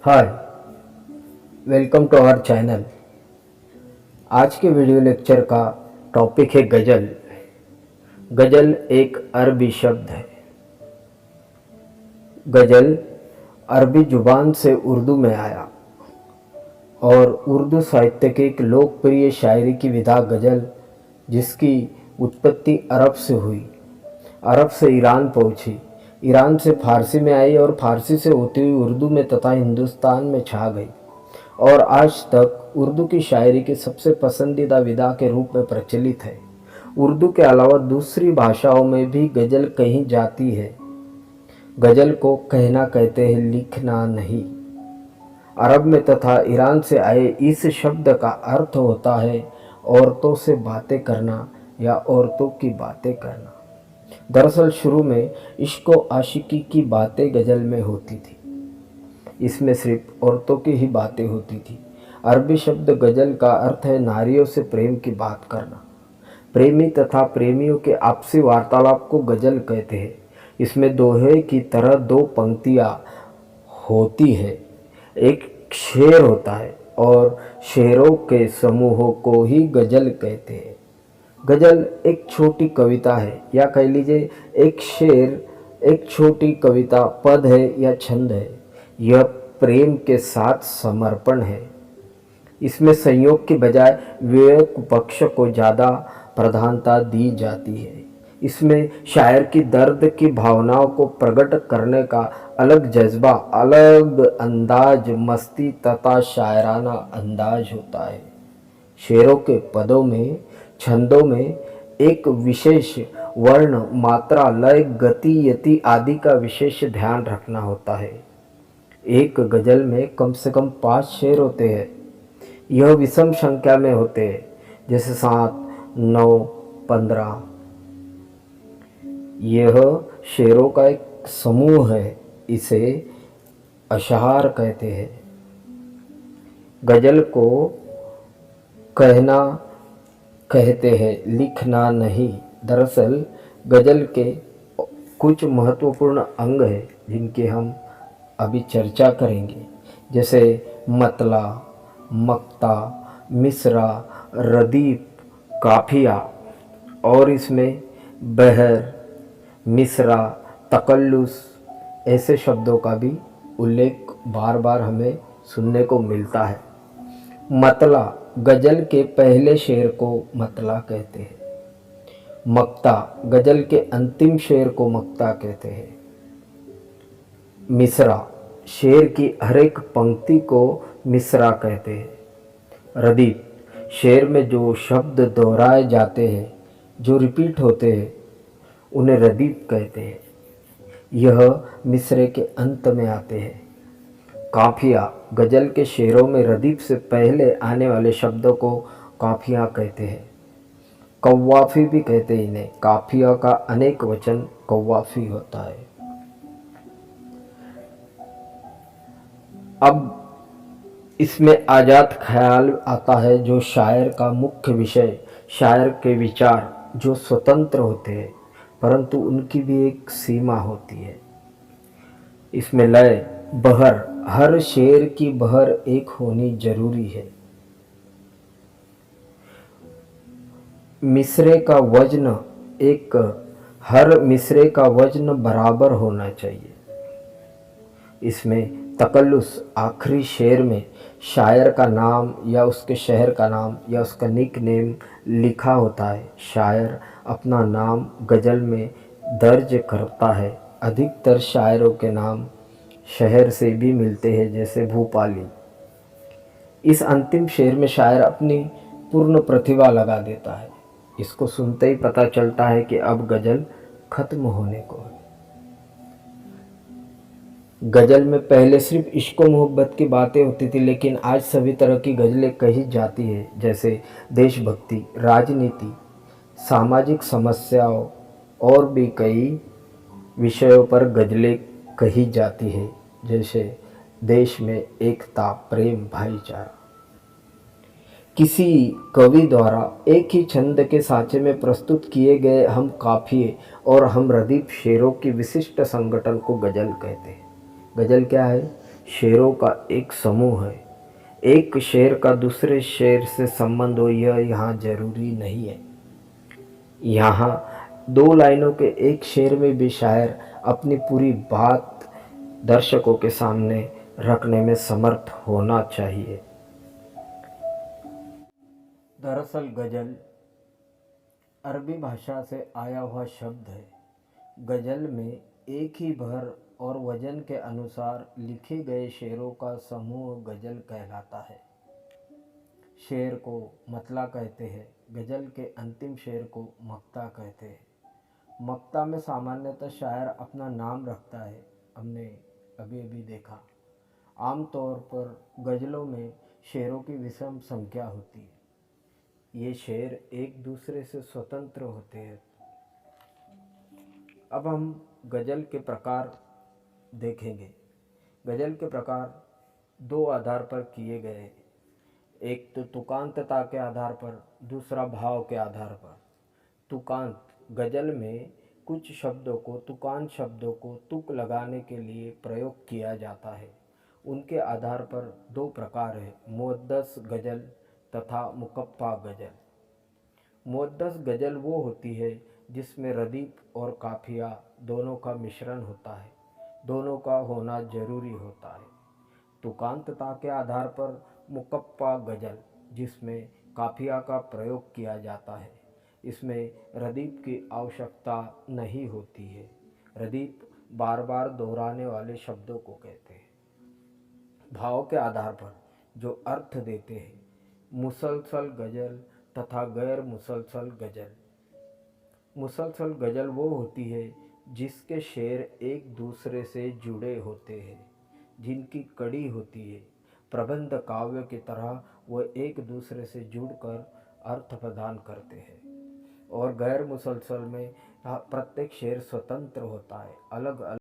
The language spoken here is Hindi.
Hi, welcome to our channel. आज के वीडियो लेक्चर का टॉपिक है गज़ल। गज़ल एक अरबी शब्द है। गज़ल अरबी ज़ुबान से उर्दू में आया और उर्दू साहित्य की एक लोकप्रिय शायरी की विधा गज़ल, जिसकी उत्पत्ति अरब से हुई, अरब से ईरान पहुंची, ईरान से फारसी में आई और फारसी से होती हुई उर्दू में तथा हिंदुस्तान में छा गई और आज तक उर्दू की शायरी के सबसे पसंदीदा विधा के रूप में प्रचलित है। उर्दू के अलावा दूसरी भाषाओं में भी गज़ल कही जाती है। गज़ल को कहना कहते हैं, लिखना नहीं। अरब में तथा ईरान से आए इस शब्द का अर्थ होता है औरतों से बातें करना या औरतों की बातें करना। दरअसल शुरू में इश्क व आशिकी की बातें गज़ल में होती थी। इसमें सिर्फ औरतों की ही बातें होती थी। अरबी शब्द गज़ल का अर्थ है नारियों से प्रेम की बात करना। प्रेमी तथा प्रेमियों के आपसी वार्तालाप को गज़ल कहते हैं। इसमें दोहे की तरह दो पंक्तियाँ होती है, एक शेर होता है और शेरों के समूहों को ही गज़ल कहते हैं। गज़ल एक छोटी कविता है या कह लीजिए एक शेर, एक छोटी कविता, पद है या छंद है। यह प्रेम के साथ समर्पण है। इसमें संयोग की बजाय विवेक पक्ष को ज़्यादा प्रधानता दी जाती है। इसमें शायर की दर्द की भावनाओं को प्रकट करने का अलग जज्बा, अलग अंदाज, मस्ती तथा शायराना अंदाज होता है। शेरों के पदों में, छंदों में एक विशेष वर्ण, मात्रा, लय, गति, यति आदि का विशेष ध्यान रखना होता है। एक गज़ल में कम से कम 5 शेर होते हैं। यह विषम संख्या में होते हैं, जैसे 7, 9, 15। यह शेरों का एक समूह है। इसे अशआर कहते हैं। गज़ल को कहना कहते हैं, लिखना नहीं। दरअसल गज़ल के कुछ महत्वपूर्ण अंग हैं जिनकी हम अभी चर्चा करेंगे, जैसे मतला, मक्ता, मिसरा, रदीफ, काफिया और इसमें बहर, मिसरा, तकल्लुस ऐसे शब्दों का भी उल्लेख बार बार हमें सुनने को मिलता है। मतला, गज़ल के पहले शेर को मतला कहते हैं। मक्ता, गज़ल के अंतिम शेर को मक्ता कहते हैं। मिसरा, शेर की हर एक पंक्ति को मिसरा कहते हैं। रदीफ, शेर में जो शब्द दोहराए जाते हैं, जो रिपीट होते हैं, उन्हें रदीफ कहते हैं। यह मिसरे के अंत में आते हैं। काफिया, गज़ल के शेरों में रदीफ से पहले आने वाले शब्दों को काफिया कहते हैं। कव्वाफी भी कहते हैं इन्हें। काफिया का अनेक वचन कव्वाफी होता है। अब इसमें आज़ाद ख्याल आता है, जो शायर का मुख्य विषय, शायर के विचार जो स्वतंत्र होते हैं, परंतु उनकी भी एक सीमा होती है। इसमें लय, बहर, हर शेर की बहर एक होनी जरूरी है। मिसरे का वजन एक, हर मिसरे का वजन बराबर होना चाहिए। इसमें तकल्लुस, आखिरी शेर में शायर का नाम या उसके शहर का नाम या उसका निक नेम लिखा होता है। शायर अपना नाम गज़ल में दर्ज करता है। अधिकतर शायरों के नाम शहर से भी मिलते हैं, जैसे भूपाली। इस अंतिम शेर में शायर अपनी पूर्ण प्रतिभा लगा देता है। इसको सुनते ही पता चलता है कि अब गज़ल खत्म होने को है। गज़ल में पहले सिर्फ इश्क व मोहब्बत की बातें होती थी, लेकिन आज सभी तरह की गज़लें कही जाती है, जैसे देशभक्ति, राजनीति, सामाजिक समस्याओं और भी कई विषयों पर गज़लें कही जाती है, जैसे देश में एकता, प्रेम, भाईचारा। किसी कवि द्वारा एक ही छंद के साँचे में प्रस्तुत किए गए हम काफिए और हम रदीफ शेरों की विशिष्ट संगठन को गज़ल कहते हैं। गज़ल क्या है? शेरों का एक समूह है। एक शेर का दूसरे शेर से संबंध हो यह यहाँ जरूरी नहीं है। यहाँ दो लाइनों के एक शेर में भी शायर अपनी पूरी बात दर्शकों के सामने रखने में समर्थ होना चाहिए। दरअसल गज़ल अरबी भाषा से आया हुआ शब्द है। गज़ल में एक ही भर और वजन के अनुसार लिखे गए शेरों का समूह गज़ल कहलाता है। शेर को मतला कहते हैं। गज़ल के अंतिम शेर को मक्ता कहते हैं। मक्ता में सामान्यतः शायर अपना नाम रखता है। हमने अभी अभी देखा। आमतौर पर गज़लों में शेरों की विषम संख्या होती है। ये शेर एक दूसरे से स्वतंत्र होते हैं। अब हम गज़ल के प्रकार देखेंगे। गज़ल के प्रकार दो आधार पर किए गए हैं। एक तो तुकांतता के आधार पर, दूसरा भाव के आधार पर। तुकांत गज़ल में कुछ शब्दों को, तुकांत शब्दों को तुक लगाने के लिए प्रयोग किया जाता है। उनके आधार पर दो प्रकार है, मुअद्दस गज़ल तथा मुकफ़्फ़ा गज़ल। मुअद्दस गज़ल वो होती है जिसमें रदीफ और काफिया दोनों का मिश्रण होता है, दोनों का होना जरूरी होता है। तुकांतता के आधार पर मुकफ़्फ़ा गज़ल जिसमें काफिया का प्रयोग किया जाता है, इसमें रदीफ की आवश्यकता नहीं होती है। रदीफ बार बार दोहराने वाले शब्दों को कहते हैं। भाव के आधार पर जो अर्थ देते हैं, मुसलसल गज़ल तथा गैर मुसलसल गज़ल। मुसलसल गज़ल वो होती है जिसके शेर एक दूसरे से जुड़े होते हैं, जिनकी कड़ी होती है। प्रबंध काव्य की तरह वह एक दूसरे से जुड़कर अर्थ प्रदान करते हैं। और गैर मुसलसल में प्रत्येक शेर स्वतंत्र होता है, अलग अलग